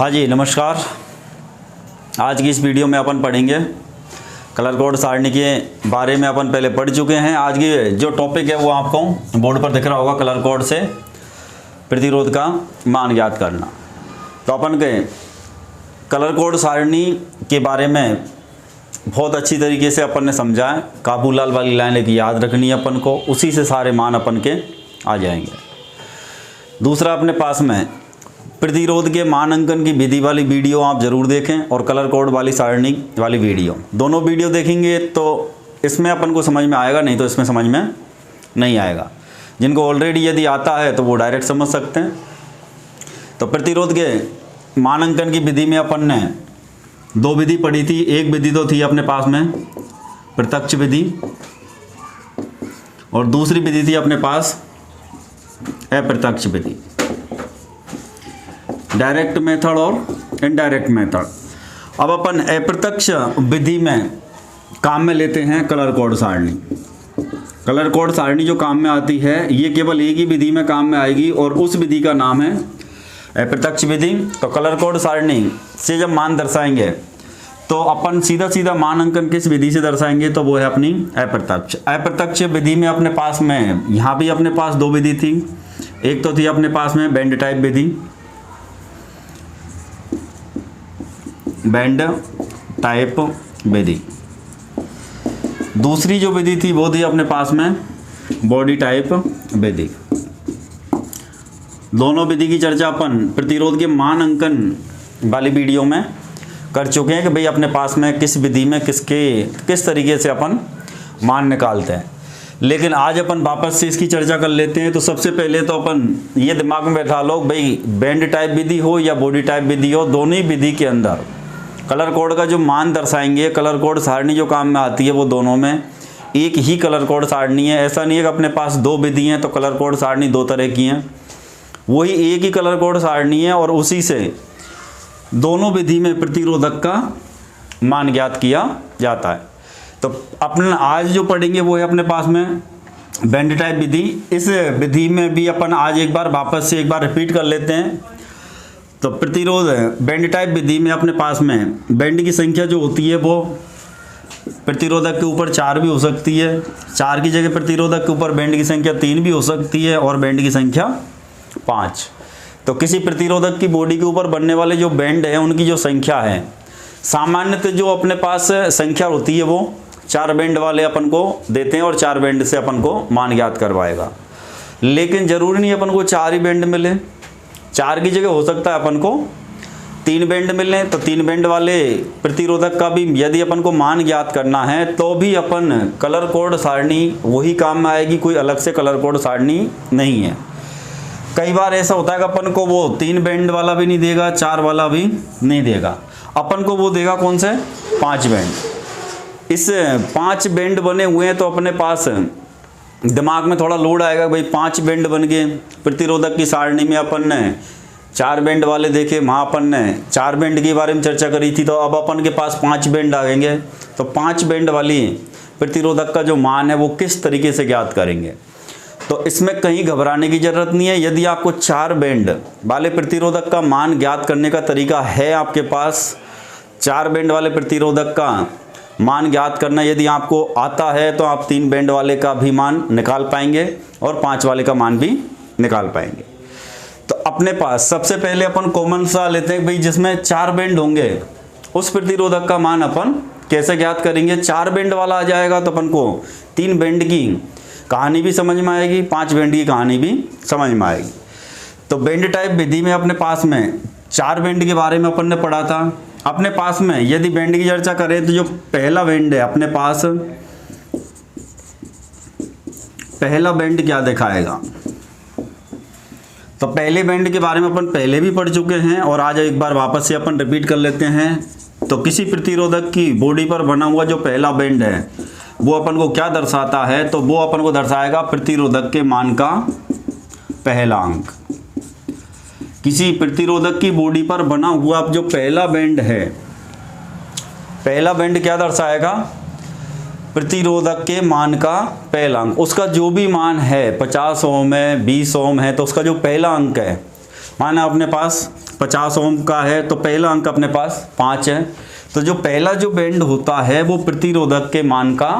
हाँ जी नमस्कार। आज की इस वीडियो में अपन पढ़ेंगे कलर कोड सारणी के बारे में। अपन पहले पढ़ चुके हैं। आज की जो टॉपिक है वो आपको बोर्ड पर दिख रहा होगा, कलर कोड से प्रतिरोध का मान ज्ञात करना। तो अपन के कलर कोड सारणी के बारे में बहुत अच्छी तरीके से अपन ने समझा है। काबूलाल वाली लाइन एक याद रखनी है अपन को, उसी से सारे मान अपन के आ जाएंगे। दूसरा अपने पास में प्रतिरोध के मान अंकन की विधि वाली वीडियो आप ज़रूर देखें और कलर कोड वाली सारणी वाली वीडियो, दोनों वीडियो देखेंगे तो इसमें अपन को समझ में आएगा, नहीं तो इसमें समझ में नहीं आएगा। जिनको ऑलरेडी यदि आता है तो वो डायरेक्ट समझ सकते हैं। तो प्रतिरोध के मान अंकन की विधि में अपन ने दो विधि पढ़ी थी। एक विधि तो थी अपने पास में प्रत्यक्ष विधि और दूसरी विधि थी अपने पास अप्रत्यक्ष विधि, डायरेक्ट मेथड और इनडायरेक्ट मेथड। अब अपन अप्रत्यक्ष विधि में काम में लेते हैं कलर कोड सारणी। कलर कोड सारणी जो काम में आती है ये केवल एक ही विधि में काम में आएगी और उस विधि का नाम है अप्रत्यक्ष विधि। तो कलर कोड सारणी से जब मान दर्शाएंगे तो अपन सीधा सीधा मान अंकन किस विधि से दर्शाएंगे, तो वो है अपनी अप्रत्यक्ष। अप्रत्यक्ष विधि में अपने पास में यहाँ भी अपने पास दो विधि थी। एक तो थी अपने पास में बैंड टाइप विधि, बैंड टाइप विधि। दूसरी जो विधि थी वो थी अपने पास में बॉडी टाइप विधि। दोनों विधि की चर्चा अपन प्रतिरोध के मान अंकन वाली वीडियो में कर चुके हैं कि भाई अपने पास में किस विधि में किस तरीके से अपन मान निकालते हैं। लेकिन आज अपन वापस से इसकी चर्चा कर लेते हैं। तो सबसे पहले तो अपन ये दिमाग में बैठा लो भाई बैंड टाइप विधि हो या बॉडी टाइप विधि हो, दोनों ही विधि के अंदर कलर कोड का जो मान दर्शाएंगे, कलर कोड सारणी जो काम में आती है वो दोनों में एक ही कलर कोड सारणी है। ऐसा नहीं है कि अपने पास दो विधि हैं तो कलर कोड सारणी दो तरह की हैं, वही एक ही कलर कोड सारणी है और उसी से दोनों विधि में प्रतिरोधक का मान ज्ञात किया जाता है। तो अपन आज जो पढ़ेंगे वो है अपने पास में बैंड टाइप विधि। इस विधि में भी अपन आज एक बार वापस से एक बार रिपीट कर लेते हैं। तो प्रतिरोध बैंड टाइप विधि में अपने पास में बैंड की संख्या जो होती है वो प्रतिरोधक के ऊपर 4 भी हो सकती है। 4 की जगह प्रतिरोधक के ऊपर बैंड की संख्या 3 भी हो सकती है और बैंड की संख्या 5। तो किसी प्रतिरोधक की बॉडी के ऊपर बनने वाले जो बैंड है उनकी जो संख्या है, सामान्यतः जो अपने पास संख्या होती है वो 4 बैंड वाले अपन को देते हैं और 4 बैंड से अपन को मान ज्ञात करवाएगा। लेकिन जरूरी नहीं अपन को 4 ही बैंड मिले, 4 की जगह हो सकता है अपन को 3 बैंड मिले। तो 3 बैंड वाले प्रतिरोधक का भी यदि अपन को मान ज्ञात करना है तो भी अपन कलर कोड सारणी वही काम में आएगी, कोई अलग से कलर कोड सारणी नहीं है। कई बार ऐसा होता है कि अपन को वो 3 बैंड वाला भी नहीं देगा, 4 वाला भी नहीं देगा, अपन को वो देगा कौन से 5 बैंड। इस 5 बैंड बने हुए हैं तो अपने पास दिमाग में थोड़ा लोड आएगा, भाई 5 बैंड बन गए। प्रतिरोधक की सारणी में अपन ने 4 बैंड वाले देखे, वहाँ अपन ने 4 बैंड के बारे में चर्चा करी थी, तो अब अपन के पास 5 बैंड आ गएंगे। तो 5 बैंड वाली प्रतिरोधक का जो मान है वो किस तरीके से ज्ञात करेंगे, तो इसमें कहीं घबराने की ज़रूरत नहीं है। यदि आपको 4 बैंड वाले प्रतिरोधक का मान ज्ञात करने का तरीका है, आपके पास 4 बैंड वाले प्रतिरोधक का मान ज्ञात करना यदि आपको आता है तो आप 3 बैंड वाले का भी मान निकाल पाएंगे और 5 वाले का मान भी निकाल पाएंगे। तो अपने पास सबसे पहले अपन कॉमन सा लेते हैं भाई जिसमें 4 बैंड होंगे उस प्रतिरोधक का मान अपन कैसे ज्ञात करेंगे। 4 बैंड वाला आ जाएगा तो अपन को 3 बैंड की कहानी भी समझ में आएगी, 5 बैंड की कहानी भी समझ में आएगी। तो बैंड टाइप विधि में अपने पास में 4 बैंड के बारे में अपन ने पढ़ा था। अपने पास में यदि बैंड की चर्चा करें तो जो पहला बैंड है अपने पास, पहला बैंड क्या दिखाएगा, तो पहले बैंड के बारे में अपन पहले भी पढ़ चुके हैं और आज एक बार वापस से अपन रिपीट कर लेते हैं। तो किसी प्रतिरोधक की बॉडी पर बना हुआ जो पहला बैंड है वो अपन को क्या दर्शाता है, तो वो अपन को दर्शाएगा प्रतिरोधक के मान का पहला अंक। किसी प्रतिरोधक की बॉडी पर बना हुआ जो पहला बैंड है, पहला बैंड क्या दर्शाएगा, प्रतिरोधक के मान का पहला अंक। उसका जो भी मान है 50 ओम है, 20 ओम है, तो उसका जो पहला अंक है, माना अपने पास 50 ओम का है तो पहला अंक अपने पास 5 है। तो जो पहला जो बैंड होता है वो प्रतिरोधक के मान का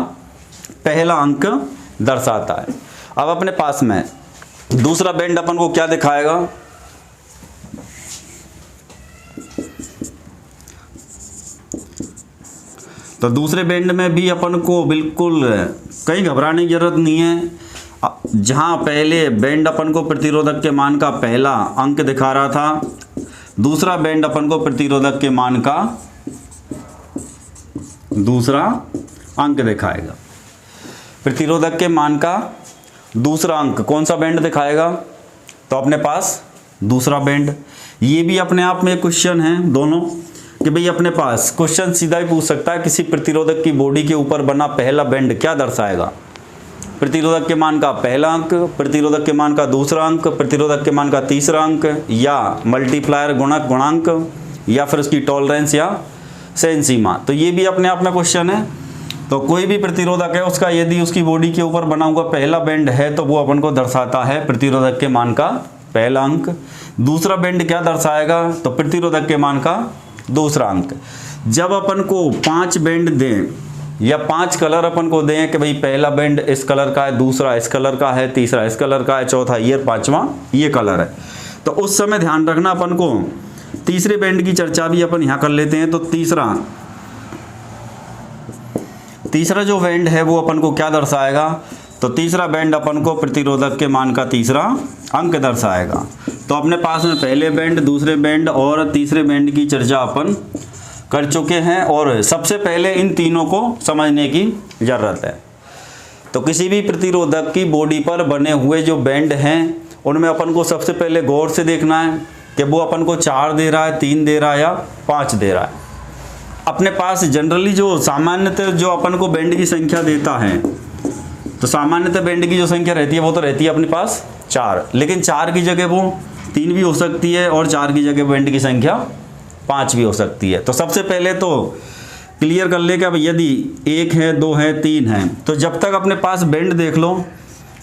पहला अंक दर्शाता है। अब अपने पास में दूसरा बैंड अपन को क्या दिखाएगा, तो दूसरे बैंड में भी अपन को बिल्कुल कहीं घबराने की जरूरत नहीं है। जहां पहले बैंड अपन को प्रतिरोधक के मान का पहला अंक दिखा रहा था, दूसरा बैंड अपन को प्रतिरोधक के मान का दूसरा अंक दिखाएगा। प्रतिरोधक के मान का दूसरा अंक कौन सा बैंड दिखाएगा, तो अपने पास दूसरा बैंड। ये भी अपने आप में क्वेश्चन है दोनों कि भाई अपने पास क्वेश्चन सीधा ही पूछ सकता है किसी प्रतिरोधक की बॉडी के ऊपर बना पहला बैंड क्या दर्शाएगा, प्रतिरोधक के मान का पहला अंक, प्रतिरोधक के मान का दूसरा अंक, प्रतिरोधक के मान का तीसरा अंक, या मल्टीप्लायर गुणक गुणांक, या फिर उसकी टॉलरेंस या सहन सीमा। तो ये भी अपने आप में क्वेश्चन है। तो कोई भी प्रतिरोधक है उसका यदि उसकी बॉडी के ऊपर बना हुआ पहला बैंड है तो वो अपन को दर्शाता है प्रतिरोधक के मान का पहला अंक। दूसरा बैंड क्या दर्शाएगा, तो प्रतिरोधक के मान का दूसरा अंक। जब अपन को 5 बैंड दें या 5 कलर अपन को दें कि भाई पहला बैंड इस कलर का है, दूसरा इस कलर का है, तीसरा इस कलर का है, चौथा ये, पांचवा ये कलर है, तो उस समय ध्यान रखना अपन को तीसरे बैंड की चर्चा भी अपन यहाँ कर लेते हैं। तो तीसरा जो बैंड है वो अपन को क्या दर्शाएगा, तो तीसरा बैंड अपन को प्रतिरोधक के मान का तीसरा अंक दर्शाएगा। तो अपने पास में पहले बैंड, दूसरे बैंड और तीसरे बैंड की चर्चा अपन कर चुके हैं और सबसे पहले इन तीनों को समझने की ज़रूरत है। तो किसी भी प्रतिरोधक की बॉडी पर बने हुए जो बैंड हैं उनमें अपन को सबसे पहले गौर से देखना है कि वो अपन को 4 दे रहा है, 3 दे रहा है या 5 दे रहा है। अपने पास जनरली जो सामान्यतः जो अपन को बैंड की संख्या देता है, तो सामान्यतः बैंड की जो संख्या रहती है वो तो रहती है अपने पास 4, लेकिन 4 की जगह वो 3 भी हो सकती है और 4 की जगह बैंड की संख्या 5 भी हो सकती है। तो सबसे पहले तो क्लियर कर ले कि यदि 1 है, 2 है, 3 है, तो जब तक अपने पास बैंड देख लो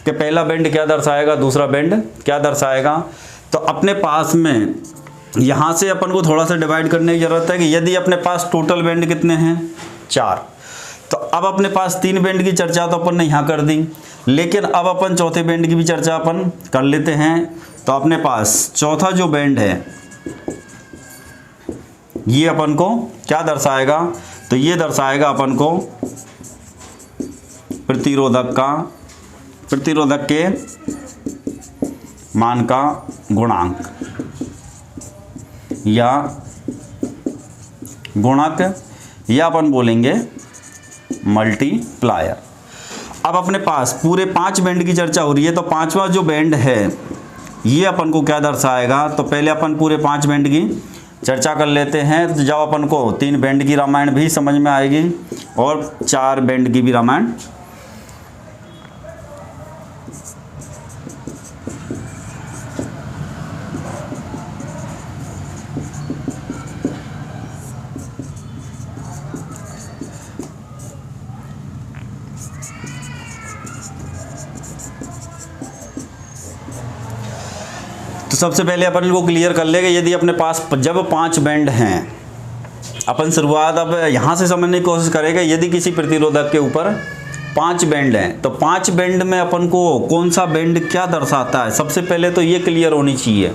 कि पहला बैंड क्या दर्शाएगा, दूसरा बैंड क्या दर्शाएगा, तो अपने पास में यहाँ से अपन को थोड़ा सा डिवाइड करने की ज़रूरत है कि यदि अपने पास टोटल बैंड कितने हैं 4, तो अब अपने पास 3 बैंड की चर्चा तो अपन ने यहाँ कर दी, लेकिन अब अपन चौथे बैंड की भी चर्चा अपन कर लेते हैं। तो अपने पास चौथा जो बैंड है ये अपन को क्या दर्शाएगा, तो ये दर्शाएगा अपन को प्रतिरोधक के मान का गुणांक या गुणक, या अपन बोलेंगे मल्टीप्लायर। अब अपने पास पूरे 5 बैंड की चर्चा हो रही है, तो 5वां जो बैंड है ये अपन को क्या दर्शाएगा, तो पहले अपन पूरे 5 बैंड की चर्चा कर लेते हैं। तो जब अपन को 3 बैंड की रामायण भी समझ में आएगी और 4 बैंड की भी रामायण। तो सबसे पहले अपन को क्लियर कर लेंगे, यदि अपने पास जब 5 बैंड हैं, अपन शुरुआत अब यहाँ से समझने की कोशिश करेंगे। यदि किसी प्रतिरोधक के ऊपर 5 बैंड हैं, तो 5 बैंड में अपन को कौन सा बैंड क्या दर्शाता है, सबसे पहले तो ये क्लियर होनी चाहिए।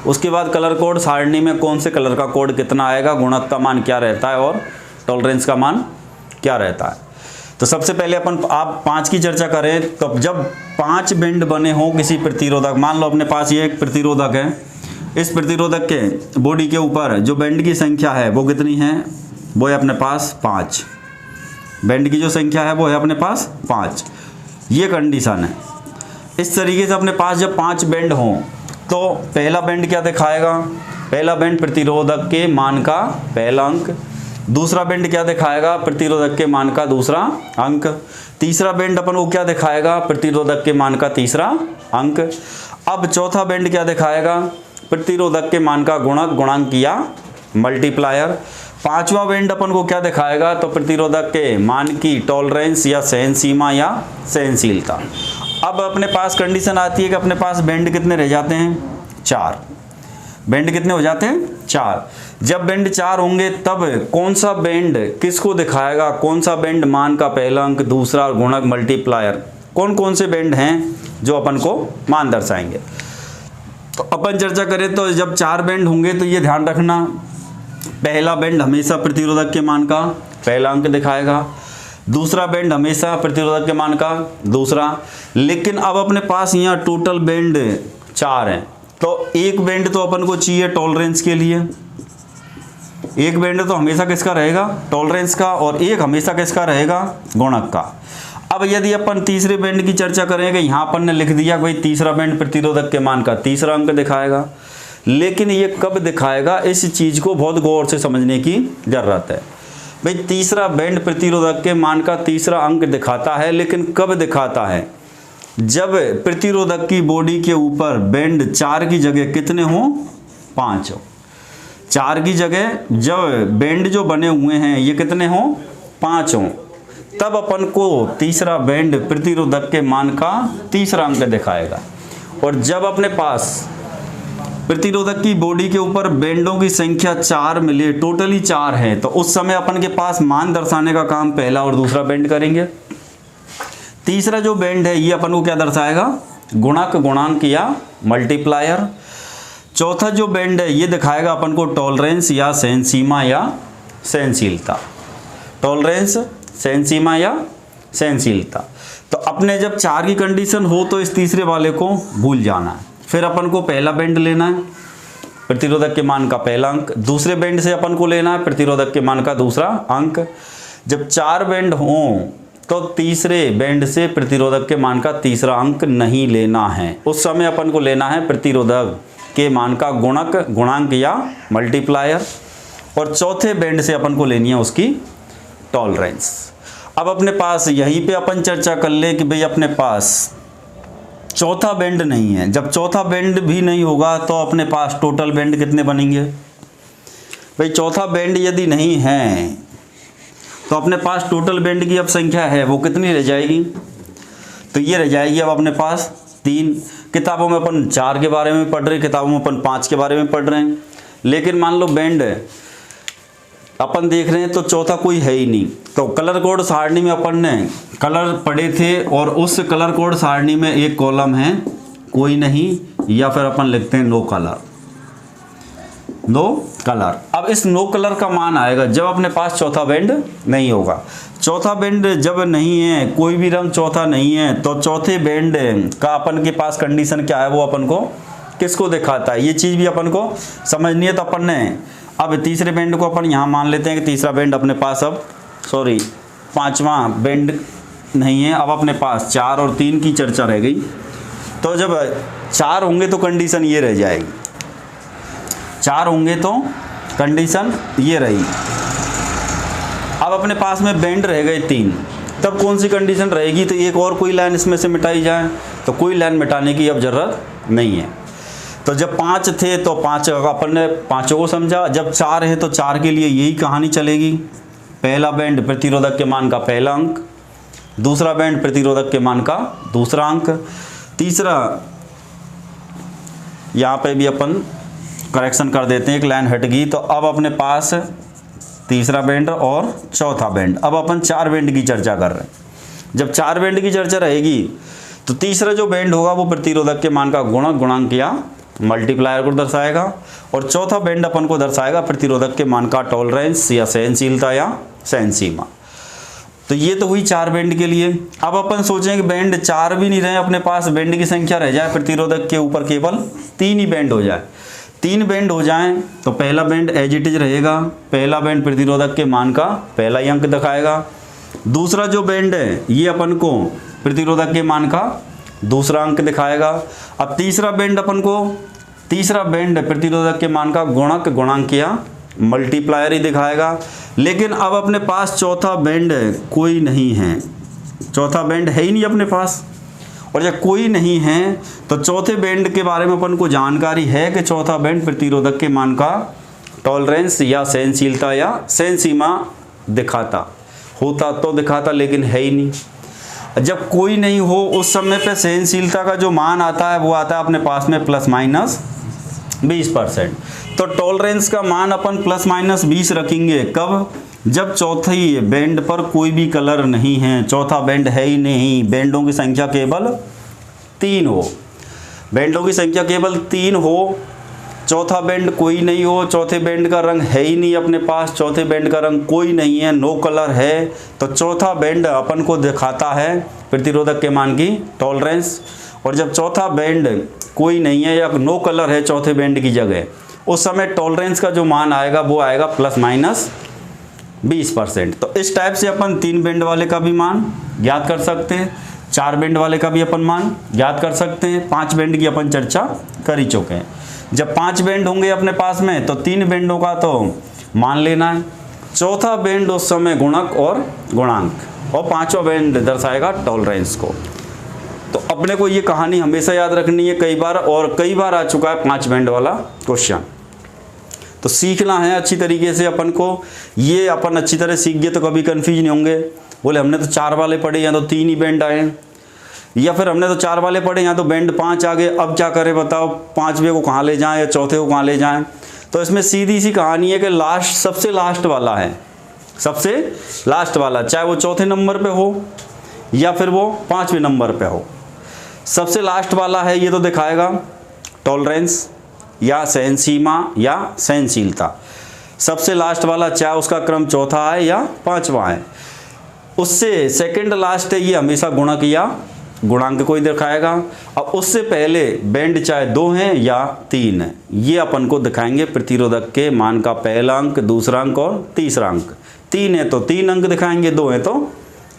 उसके बाद कलर कोड सारणी में कौन से कलर का कोड कितना आएगा, गुणक का मान क्या रहता है और टॉलरेंस का मान क्या रहता है। तो सबसे पहले अपन आप 5 की चर्चा करें, तो जब 5 बैंड बने हों किसी प्रतिरोधक, मान लो अपने पास ये एक प्रतिरोधक है, इस प्रतिरोधक के बॉडी के ऊपर जो बैंड की संख्या है वो कितनी है, वो है अपने पास 5। बैंड की जो संख्या है वो है अपने पास 5, ये कंडीशन है। इस तरीके से अपने पास जब 5 बैंड हों तो पहला बैंड क्या दिखाएगा, पहला बैंड प्रतिरोधक के मान का पहला अंक, दूसरा बैंड क्या दिखाएगा, प्रतिरोधक के मान का दूसरा अंक, तीसरा बैंड अपन को क्या दिखाएगा, प्रतिरोधक के मान का तीसरा अंक। अब चौथा बैंड क्या दिखाएगा, प्रतिरोधक के मान का गुणक गुणांक या मल्टीप्लायर। पांचवा बैंड अपन को क्या दिखाएगा, तो प्रतिरोधक के मान की टॉलरेंस या सहन सीमा या सहनशीलता। अब अपने पास कंडीशन आती है कि अपने पास बैंड कितने रह जाते हैं, 4। बेंड कितने हो जाते हैं? 4। जब बेंड 4 होंगे तब कौन सा बेंड किसको दिखाएगा, कौन सा बेंड मान का पहला अंक, दूसरा, गुणक, मल्टीप्लायर, कौन कौन से बेंड हैं जो अपन को मान दर्शाएंगे। तो अपन चर्चा करें तो जब 4 बेंड होंगे तो ये ध्यान रखना, पहला बेंड हमेशा प्रतिरोधक के मान का पहला अंक दिखाएगा, दूसरा बेंड हमेशा प्रतिरोधक के मान का दूसरा। लेकिन अब अपने पास यहाँ टोटल बेंड 4 हैं, तो एक बेंड तो अपन को चाहिए टॉलरेंस के लिए, एक बेंड तो हमेशा किसका रहेगा? टॉलरेंस का, और एक हमेशा किसका रहेगा? गुणक का। अब यदि अपन तीसरे बेंड की चर्चा करेंगे, यहाँ अपन ने लिख दिया भाई तीसरा बेंड प्रतिरोधक के मान का तीसरा अंक दिखाएगा, लेकिन ये कब दिखाएगा, इस चीज़ को बहुत गौर से समझने की जरूरत है। भाई तीसरा बेंड प्रतिरोधक के मान का तीसरा अंक दिखाता है, लेकिन कब दिखाता है? जब प्रतिरोधक की बॉडी के ऊपर बेंड 4 की जगह कितने हो? 5 हो। 4 की जगह जब बेंड जो बने हुए हैं ये कितने हो? 5 हो, तब अपन को तीसरा बेंड प्रतिरोधक के मान का तीसरा अंक दिखाएगा। और जब अपने पास प्रतिरोधक की बॉडी के ऊपर बेंडों की संख्या 4 मिले, टोटली 4 है, तो उस समय अपन के पास मान दर्शाने का काम पहला और दूसरा बेंड करेंगे। तीसरा जो बेंड है ये अपन को क्या दर्शाएगा? गुणक, गुणांक या मल्टीप्लायर। चौथा जो बेंड है ये दिखाएगा अपन को टॉलरेंस या सहनसीमा या सहनशीलता। टॉलरेंस, सहनसीमा या सहनशीलता। तो अपने जब 4 की कंडीशन हो तो इस तीसरे वाले को भूल जाना है। फिर अपन को पहला बेंड लेना है, प्रतिरोधक के मान का पहला अंक, दूसरे बेंड से अपन को लेना है प्रतिरोधक के मान का दूसरा अंक। जब 4 बेंड हों तो तीसरे बेंड से प्रतिरोधक के मान का तीसरा अंक नहीं लेना है, उस समय अपन को लेना है प्रतिरोधक के मान का गुणक, गुणांक या मल्टीप्लायर। और चौथे बेंड से अपन को लेनी है उसकी टॉलरेंस। अब अपने पास यहीं पे अपन चर्चा कर ले कि भाई अपने पास चौथा बेंड नहीं है। जब चौथा बेंड भी नहीं होगा तो अपने पास टोटल बेंड कितने बनेंगे? भाई चौथा बेंड यदि नहीं है तो अपने पास टोटल बेंड की अब संख्या है वो कितनी रह जाएगी? तो ये रह जाएगी अब अपने पास 3। किताबों में अपन 4 के बारे में पढ़ रहे हैं, किताबों में अपन 5 के बारे में पढ़ रहे हैं, लेकिन मान लो बेंड अपन देख रहे हैं तो चौथा कोई है ही नहीं। तो कलर कोड सारणी में अपन ने कलर पढ़े थे और उस कलर कोड सारणी में एक कॉलम है कोई नहीं, या फिर अपन लिखते हैं नो कलर, नो कलर। अब इस नो कलर का मान आएगा जब अपने पास चौथा बेंड नहीं होगा। चौथा बेंड जब नहीं है, कोई भी रंग चौथा नहीं है, तो चौथे बेंड का अपन के पास कंडीशन क्या है वो अपन को किसको दिखाता है, ये चीज़ भी अपन को समझनी है। तो अपन ने अब तीसरे बेंड को अपन यहाँ मान लेते हैं कि तीसरा बेंड अपने पास अब पांचवा बेंड नहीं है। अब अपने पास 4 और 3 की चर्चा रह गई। तो जब 4 होंगे तो कंडीशन ये रह जाएगी, 4 होंगे तो कंडीशन ये रही। अब अपने पास में बेंड रह गए 3, तब कौन सी कंडीशन रहेगी? तो एक और कोई लाइन इसमें से मिटाई जाए, तो कोई लाइन मिटाने की अब ज़रूरत नहीं है। तो जब 5 थे तो 5 अपन ने पाँचों को समझा, जब 4 है तो 4 के लिए यही कहानी चलेगी। पहला बेंड प्रतिरोधक के मान का पहला अंक, दूसरा बेंड प्रतिरोधक के मान का दूसरा अंक, तीसरा यहाँ पे भी अपन करेक्शन कर देते हैं, एक लाइन हट गई। तो अब अपने पास तीसरा बेंड और चौथा बेंड। अब अपन 4 बेंड की चर्चा कर रहे हैं। जब 4 बेंड की चर्चा रहेगी तो तीसरा जो बेंड होगा वो प्रतिरोधक के मान का गुणक, गुणांक या मल्टीप्लायर को दर्शाएगा, और चौथा बेंड अपन को दर्शाएगा प्रतिरोधक के मान का टॉलरेंस या सहनशीलता या सहनसीमा। तो ये तो हुई 4 बेंड के लिए। अब अपन सोचें कि बेंड 4 भी नहीं रहे, अपने पास बेंड की संख्या रह जाए प्रतिरोधक के ऊपर केवल 3 ही बेंड हो जाए। 3 बेंड हो जाएं तो पहला बेंड एज इट इज रहेगा, पहला बेंड प्रतिरोधक के मान का पहला ही अंक दिखाएगा। दूसरा जो बेंड है ये अपन को प्रतिरोधक के मान का दूसरा अंक दिखाएगा। अब तीसरा बेंड अपन को तीसरा बेंड प्रतिरोधक के मान का गुणक, गुणांक या मल्टीप्लायर ही दिखाएगा। लेकिन अब अपने पास चौथा बेंड कोई नहीं है, चौथा बेंड है ही नहीं अपने पास। और जब कोई नहीं है तो चौथे बेंड के बारे में अपन को जानकारी है कि चौथा बेंड प्रतिरोधक के मान का टॉलरेंस या सहनशीलता या सहनसीमा दिखाता होता तो दिखाता, लेकिन है ही नहीं। जब कोई नहीं हो उस समय पे सहनशीलता का जो मान आता है वो आता है अपने पास में +- 20%। तो टॉलरेंस का मान अपन ±20 रखेंगे कब? जब चौथी बैंड पर कोई भी कलर नहीं है, चौथा बैंड है ही नहीं, बैंडों की संख्या केवल 3 हो, बैंडों की संख्या केवल 3 हो, चौथा बैंड कोई नहीं हो, चौथे बैंड का रंग है ही नहीं अपने पास, चौथे बैंड का रंग कोई नहीं है, नो कलर है, तो चौथा बैंड अपन को दिखाता है प्रतिरोधक के मान की टॉलरेंस। और जब चौथा बैंड कोई नहीं है या नो कलर है चौथे बैंड की जगह, उस समय टॉलरेंस का जो मान आएगा वो आएगा ±20%। तो इस टाइप से अपन 3 बैंड वाले का भी मान ज्ञात कर सकते हैं, 4 बैंड वाले का भी अपन मान ज्ञात कर सकते हैं, 5 बैंड की अपन चर्चा कर ही चुके हैं। जब 5 बैंड होंगे अपने पास में तो 3 बैंडों का तो मान लेना है, चौथा बैंड उस समय गुणक और गुणांक, और 5वां बैंड दर्शाएगा टॉलरेंस को। तो अपने को ये कहानी हमेशा याद रखनी है, कई बार आ चुका है 5 बैंड वाला क्वेश्चन, तो सीखना है अच्छी तरीके से अपन को। ये अपन अच्छी तरह सीख गए तो कभी कंफ्यूज नहीं होंगे, बोले हमने तो 4 वाले पढ़े या तो 3 ही बैंड आए, या फिर हमने तो 4 वाले पढ़े यहाँ तो बैंड 5 आ गए, अब क्या करें बताओ, 5वें को कहाँ ले जाएं या चौथे को कहाँ ले जाएं। तो इसमें सीधी सी कहानी है कि लास्ट, सबसे लास्ट वाला है, सबसे लास्ट वाला, चाहे वो चौथे नंबर पे हो या फिर वो 5वें नंबर पे हो, सबसे लास्ट वाला है, ये तो दिखाएगा टॉलरेंस या सहनसीमा या सहनशीलता। सबसे लास्ट वाला चाहे उसका क्रम चौथा है या 5वां है, उससे सेकंड लास्ट है ये हमेशा गुणक या गुणांक को ही दिखाएगा। अब उससे पहले बैंड चाहे 2 हैं या 3 हैं, ये अपन को दिखाएंगे प्रतिरोधक के मान का पहला अंक, दूसरा अंक और तीसरा अंक। 3 है तो 3 अंक दिखाएंगे, 2 है तो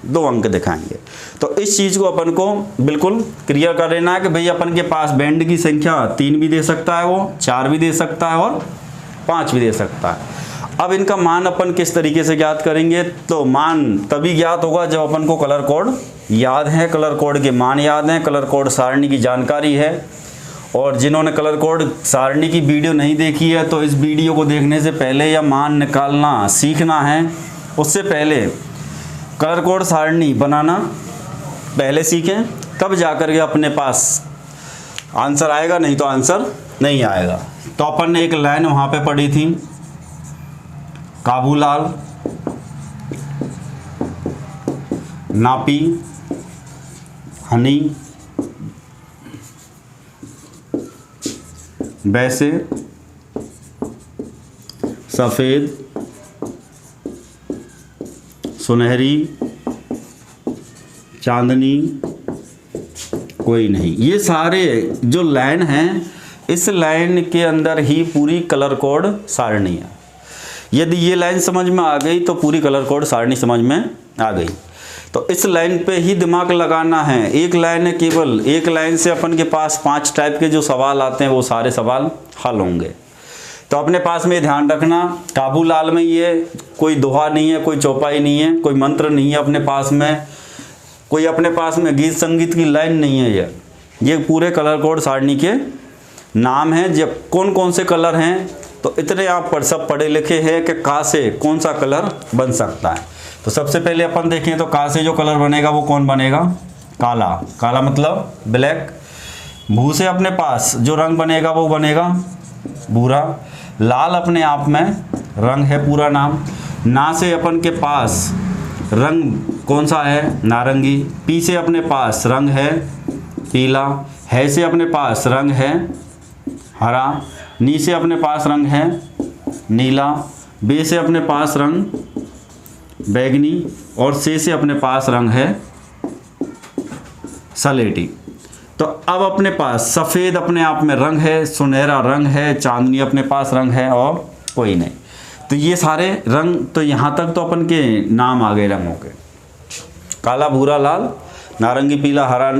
2 अंक दिखाएंगे। तो इस चीज़ को अपन को बिल्कुल क्लियर कर लेना है कि भाई अपन के पास बैंड की संख्या 3 भी दे सकता है, वो 4 भी दे सकता है और 5 भी दे सकता है। अब इनका मान अपन किस तरीके से ज्ञात करेंगे? तो मान तभी ज्ञात होगा जब अपन को कलर कोड याद है, कलर कोड के मान याद हैं, कलर कोड सारणी की जानकारी है। और जिन्होंने कलर कोड सारणी की वीडियो नहीं देखी है तो इस वीडियो को देखने से पहले या मान निकालना सीखना है, उससे पहले कलर कोड सारणी बनाना पहले सीखें, तब जाकर के अपने पास आंसर आएगा, नहीं तो आंसर नहीं आएगा। तो अपन ने एक लाइन वहाँ पे पढ़ी थी, काबूलाल नापी हनी वैसे सफ़ेद सुनहरी चांदनी कोई नहीं। ये सारे जो लाइन हैं, इस लाइन के अंदर ही पूरी कलर कोड सारणी है। यदि ये लाइन समझ में आ गई तो पूरी कलर कोड सारणी समझ में आ गई। तो इस लाइन पे ही दिमाग लगाना है। एक लाइन है, केवल एक लाइन से अपन के पास 5 टाइप के जो सवाल आते हैं वो सारे सवाल हल होंगे। तो अपने पास में ध्यान रखना, काबूलाल में ये कोई दोहा नहीं है, कोई चौपाई नहीं है, कोई मंत्र नहीं है अपने पास में, कोई अपने पास में गीत संगीत की लाइन नहीं है। ये पूरे कलर कोड सारणी के नाम हैं। जब कौन कौन से कलर हैं तो इतने आप पर सब पढ़े लिखे हैं कि का से कौन सा कलर बन सकता है। तो सबसे पहले अपन देखें तो का से जो कलर बनेगा वो कौन बनेगा? काला। काला मतलब ब्लैक। भू से अपने पास जो रंग बनेगा वो बनेगा भूरा। लाल अपने आप में रंग है, पूरा नाम। ना से अपन के पास रंग कौन सा है? नारंगी। पी से अपने पास रंग है पीला। है से अपने पास रंग है हरा। नी से अपने पास रंग है नीला। बे से अपने पास रंग बैगनी। और से अपने पास रंग है सलेटी। तो अब अपने पास सफ़ेद अपने आप में रंग है, सुनहरा रंग है, चांदनी अपने पास रंग है और कोई नहीं। तो ये सारे रंग, तो यहाँ तक तो अपन के नाम आ गए रंगों के। काला, भूरा, लाल, नारंगी, पीला, हरा,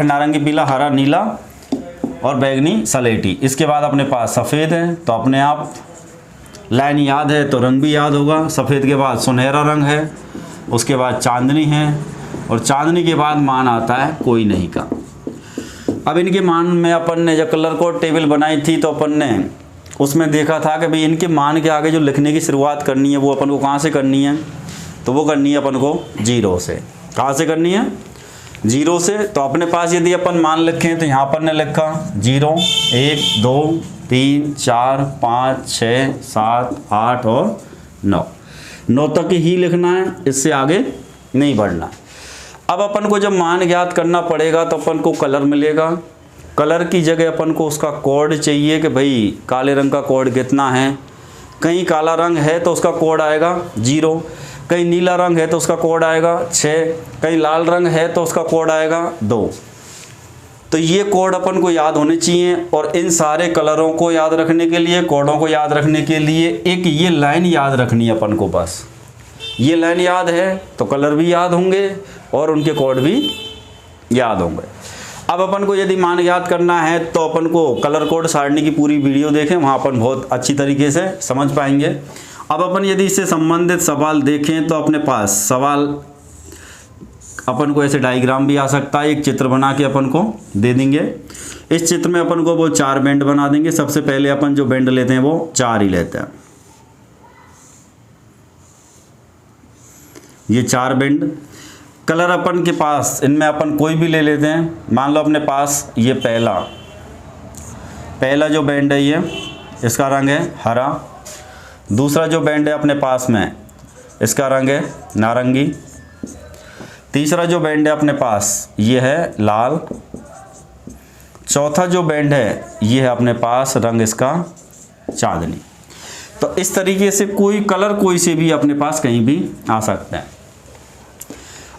नारंगी, पीला, हरा, नीला और बैगनी, सलेटी। इसके बाद अपने पास सफ़ेद है, तो अपने आप लाइन याद है तो रंग भी याद होगा। सफ़ेद के बाद सुनहरा रंग है, उसके बाद चांदनी है और चांदनी के बाद मान आता है कोई नहीं का। अब इनके मान में अपन ने जब कलर कोड टेबल बनाई थी तो अपन ने उसमें देखा था कि भाई इनके मान के आगे जो लिखने की शुरुआत करनी है वो अपन को कहाँ से करनी है? तो वो करनी है अपन को 0 से। कहाँ से करनी है? 0 से। तो अपने पास यदि अपन मान लिखें तो यहाँ पर ने लिखा 0, 1, 2, 3 4 5 6 7 8 और 9 तक ही लिखना है, इससे आगे नहीं बढ़ना। अब अपन को जब मान ज्ञात करना पड़ेगा तो अपन को कलर मिलेगा। कलर की जगह अपन को उसका कोड चाहिए कि भाई काले रंग का कोड कितना है। कहीं काला रंग है तो उसका कोड आएगा 0, कहीं नीला रंग है तो उसका कोड आएगा 6, कहीं लाल रंग है तो उसका कोड आएगा 2। तो ये कोड अपन को याद होने चाहिए। और इन सारे कलरों को याद रखने के लिए, कोडों को याद रखने के लिए एक ये लाइन याद रखनी है अपन को। बस ये लाइन याद है तो कलर भी याद होंगे और उनके कोड भी याद होंगे। अब अपन को यदि मान याद करना है तो अपन को कलर कोड सारणी की पूरी वीडियो देखें, वहाँ अपन बहुत अच्छी तरीके से समझ पाएंगे। अब अपन यदि इससे संबंधित सवाल देखें तो अपने पास सवाल अपन को ऐसे डायग्राम भी आ सकता है, एक चित्र बना के अपन को दे देंगे। इस चित्र में अपन को वो 4 बैंड बना देंगे। सबसे पहले अपन जो बैंड लेते हैं वो 4 ही लेते हैं। ये 4 बैंड कलर अपन के पास, इनमें अपन कोई भी ले लेते हैं। मान लो अपने पास ये पहला जो बैंड है ये इसका रंग है हरा। दूसरा जो बैंड है अपने पास में इसका रंग है नारंगी। तीसरा जो बैंड है अपने पास ये है लाल। चौथा जो बैंड है ये है अपने पास रंग इसका चांदनी। तो इस तरीके से कोई कलर कोई से भी अपने पास कहीं भी आ सकते हैं।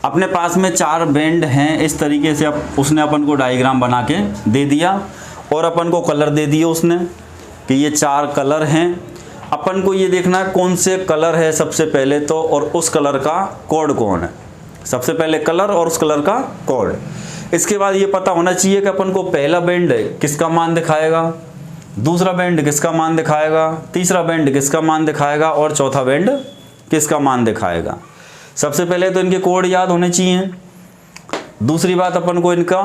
अपने पास में 4 बैंड हैं। इस तरीके से अब उसने अपन को डायग्राम बना के दे दिया और अपन को कलर दे दिए उसने कि ये 4 कलर हैं। अपन को ये देखना है कौन से कलर है सबसे पहले तो, और उस कलर का कोड कौन है। सबसे पहले कलर और उस कलर का कोड। इसके बाद ये पता होना चाहिए कि अपन को पहला बैंड किसका मान दिखाएगा, दूसरा बैंड किसका मान दिखाएगा, तीसरा बैंड किसका मान दिखाएगा और चौथा बैंड किसका मान दिखाएगा। सबसे पहले तो इनके कोड याद होने चाहिए। दूसरी बात अपन को इनका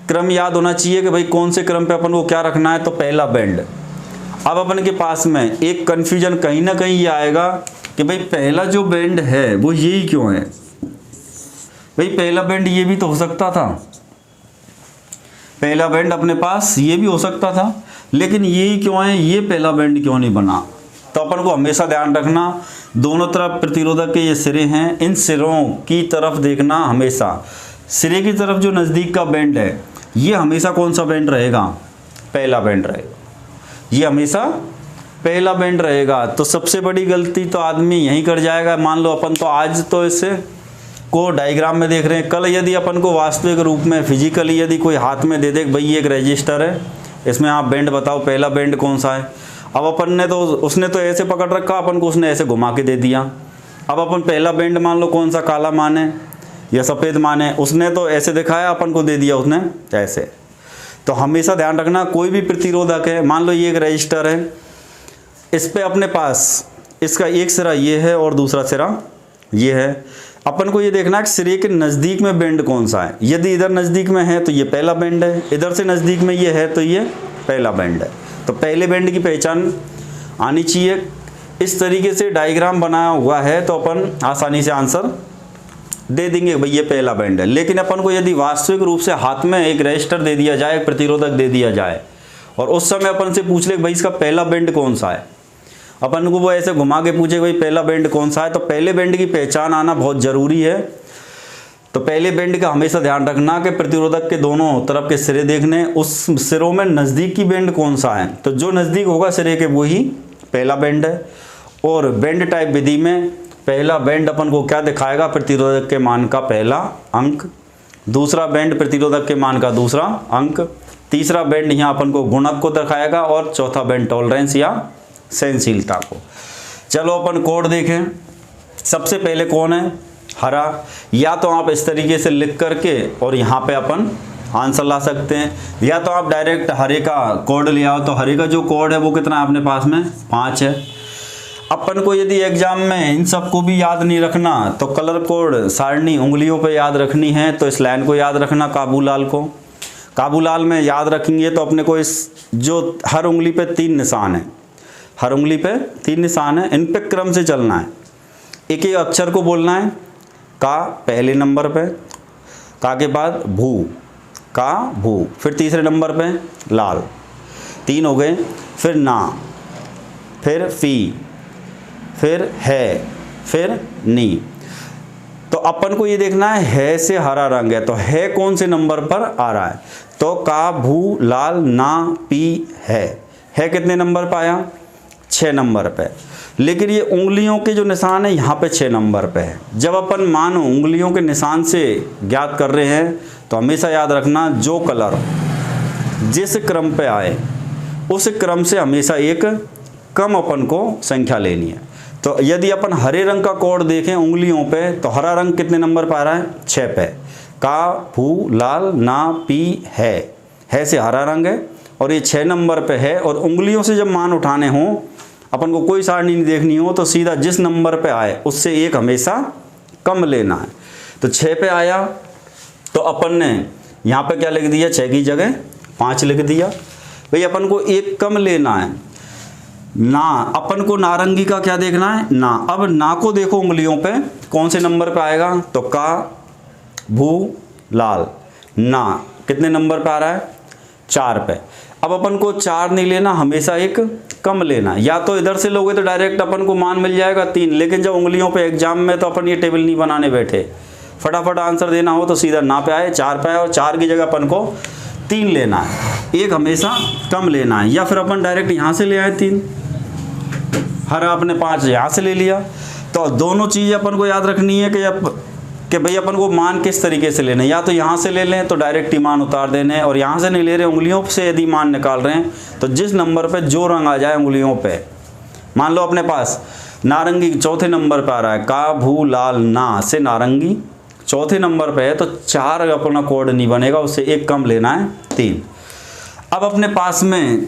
क्रम याद होना चाहिए कि भाई कौन से क्रम पे अपन को क्या रखना है। तो पहला बैंड, अब अपन के पास में एक कन्फ्यूजन कहीं ना कहीं ये आएगा कि भाई पहला जो बैंड है वो यही क्यों है। भाई पहला बैंड ये भी तो हो सकता था, पहला बैंड अपने पास ये भी हो सकता था, लेकिन यही क्यों है, ये पहला बैंड क्यों नहीं बना। तो अपन को हमेशा ध्यान रखना दोनों तरफ प्रतिरोधक के ये सिरे हैं, इन सिरों की तरफ देखना हमेशा। सिरे की तरफ जो नज़दीक का बैंड है ये हमेशा कौन सा बैंड रहेगा, पहला बैंड रहेगा। ये हमेशा पहला बैंड रहेगा। तो सबसे बड़ी गलती तो आदमी यहीं कर जाएगा। मान लो अपन तो आज तो इसे को डायग्राम में देख रहे हैं, कल यदि अपन को वास्तविक रूप में फिजिकली यदि कोई हाथ में दे दे भाई ये एक रजिस्टर है, इसमें आप बैंड बताओ पहला बैंड कौन सा है। अब अपन ने तो उसने तो ऐसे पकड़ रखा, अपन को उसने ऐसे घुमा के दे दिया। अब अपन पहला बैंड मान लो कौन सा काला मान है या सफ़ेद मान है, उसने तो ऐसे दिखाया, अपन को दे दिया उसने ऐसे। तो हमेशा ध्यान रखना कोई भी प्रतिरोधक है, मान लो ये एक रजिस्टर है, इस पे अपने पास इसका एक सिरा ये है और दूसरा सिरा ये है। अपन को ये देखना है कि सिरे के नज़दीक में बैंड कौन सा है। यदि इधर नज़दीक में है तो ये पहला बैंड है, इधर से नज़दीक में ये है तो ये पहला बैंड है। तो पहले बैंड की पहचान आनी चाहिए। इस तरीके से डायग्राम बनाया हुआ है तो अपन आसानी से आंसर दे देंगे भाई ये पहला बैंड है। लेकिन अपन को यदि वास्तविक रूप से हाथ में एक रजिस्टर दे दिया जाए, एक प्रतिरोधक दे दिया जाए और उस समय अपन से पूछ ले भाई इसका पहला बैंड कौन सा है, अपन को वो ऐसे घुमा के पूछे भाई पहला बैंड कौन सा है, तो पहले बैंड की पहचान आना बहुत ज़रूरी है। तो पहले बैंड का हमेशा ध्यान रखना कि प्रतिरोधक के दोनों तरफ के सिरे देखने, उस सिरों में नज़दीक की बैंड कौन सा है, तो जो नज़दीक होगा सिरे के वही पहला बैंड है। और बैंड टाइप विधि में पहला बैंड अपन को क्या दिखाएगा, प्रतिरोधक के मान का पहला अंक, दूसरा बैंड प्रतिरोधक के मान का दूसरा अंक, तीसरा बैंड यहाँ अपन को गुणक को दिखाएगा और चौथा बैंड टॉलरेंस या सहनशीलता को। चलो अपन कोड देखें। सबसे पहले कौन है, हरा। या तो आप इस तरीके से लिख करके और यहाँ पे अपन आंसर ला सकते हैं, या तो आप डायरेक्ट हरे का कोड ले आओ। तो हरे का जो कोड है वो कितना है अपने पास में 5 है। अपन को यदि एग्जाम में इन सबको भी याद नहीं रखना तो कलर कोड सारणी उंगलियों पे याद रखनी है। तो इस लाइन को याद रखना, काबूलाल को। काबूलाल में याद रखेंगे तो अपने को इस जो हर उंगली पे 3 निशान है, हर उंगली पे 3 निशान है, इन पे क्रम से चलना है। एक एक अक्षर को बोलना है। का पहले नंबर पे, का के बाद भू, का भू, फिर तीसरे नंबर पे लाल, 3 हो गए, फिर ना, फिर फी, फिर है, फिर नी। तो अपन को ये देखना है से हरा रंग है, तो है कौन से नंबर पर आ रहा है, तो का, भू, लाल, ना, पी, है कितने नंबर पर आया, 6 नंबर पे। लेकिन ये उंगलियों के जो निशान है यहाँ पे 6 नंबर पे है। जब अपन मानो उंगलियों के निशान से ज्ञात कर रहे हैं तो हमेशा याद रखना जो कलर जिस क्रम पे आए उस क्रम से हमेशा एक कम अपन को संख्या लेनी है। तो यदि अपन हरे रंग का कोड देखें उंगलियों पे तो हरा रंग कितने नंबर पर आ रहा है, 6 पे। का, भू, लाल, ना, पी, है से हरा रंग है और ये 6 नंबर पे है। और उंगलियों से जब मान उठाने हों, अपन को कोई सारणी नहीं देखनी हो, तो सीधा जिस नंबर पे आए उससे एक हमेशा कम लेना है। तो 6 पे आया तो अपन ने यहाँ पे क्या लिख दिया, 6 की जगह 5 लिख दिया। भाई अपन को एक कम लेना है। ना, अपन को नारंगी का क्या देखना है, ना। अब ना को देखो उंगलियों पे कौन से नंबर पे आएगा, तो का, भू, लाल, ना कितने नंबर पे आ रहा है, 4 पे। अब अपन को 4 नहीं लेना, हमेशा एक कम लेना। या तो इधर से लोगे तो डायरेक्ट अपन को मान मिल जाएगा 3, लेकिन जब उंगलियों पे एग्जाम में तो अपन ये टेबल नहीं बनाने बैठे, फटाफट आंसर देना हो तो सीधा ना पे आए, 4 पे आए और 4 की जगह अपन को 3 लेना है, एक हमेशा कम लेना है। या फिर अपन डायरेक्ट यहाँ से ले आए 3, हरा अपने 5 यहाँ से ले लिया। तो दोनों चीज़ें अपन को याद रखनी है कि भाई अपन को मान किस तरीके से लेने, या तो यहाँ से ले लें तो डायरेक्ट ही मान उतार देने, और यहाँ से नहीं ले रहे उंगलियों से यदि मान निकाल रहे हैं तो जिस नंबर पे जो रंग आ जाए उंगलियों पे, मान लो अपने पास नारंगी 4थे नंबर पे आ रहा है, का, भू, लाल, ना से नारंगी 4थे नंबर पे है, तो 4 अपना कोड नहीं बनेगा, उससे एक कम लेना है 3। अब अपने पास में